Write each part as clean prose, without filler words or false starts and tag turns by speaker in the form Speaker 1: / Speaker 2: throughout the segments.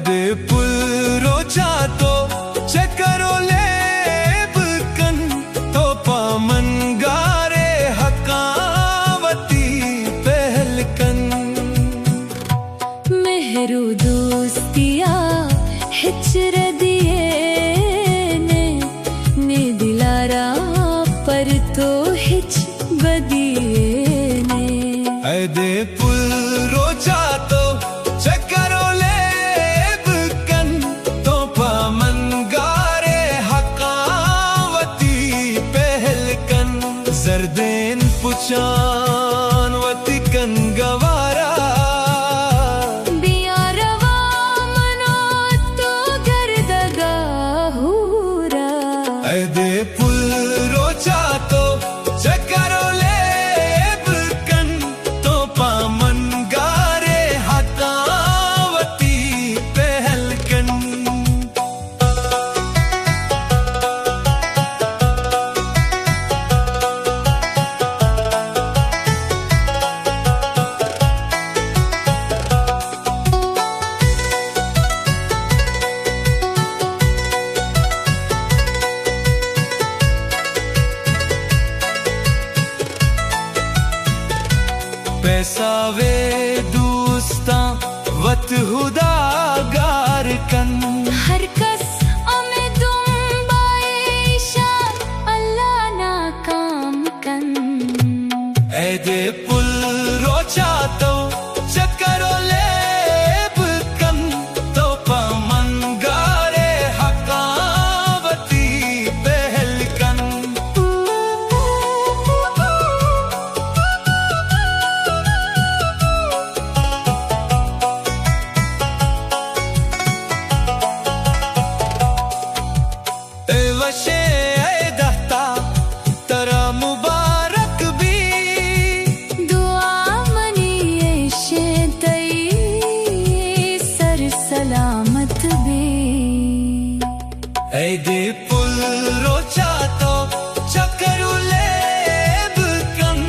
Speaker 1: दे पुल रोचा तो चकरो लेब कन तो पामन गारे हकावती पहलकन
Speaker 2: मेहरू दोस्तिया हिचर दिए ने दिलारा पर तो हिच बदिए ने
Speaker 1: दे पुल रोचा तो चकरो लेब कन तो पामन गारे हकावती पहलकन जरदेन पुचान वती कन गवारा दे पुल रोचा तो चकरो लेब कन तो पामन गारे हकावती पहलकन पैसा वे दोस्ता वत हुदा गार कन
Speaker 2: हर कस अमे तुम बाईशा अल्लाह ना काम कन
Speaker 1: दे पुल रोचा तो चकरो लेब कन तो पामन गारे हकावती पहलकन वशे दहता तरा मुबारक भी
Speaker 2: दुआ मनी शे तई सर सलामत भी
Speaker 1: दे पुल रोचा तो चकरो लेब कन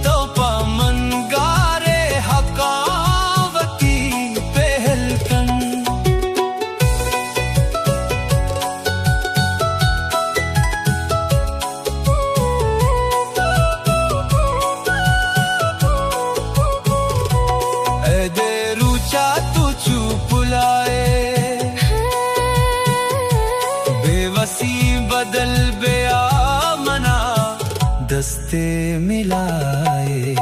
Speaker 1: तो पामन गारे हकावती पहलकन दे रुचा तू चुप लाए बेवसी बदल बेआ मना दस्ते मिलाए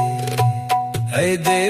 Speaker 1: दे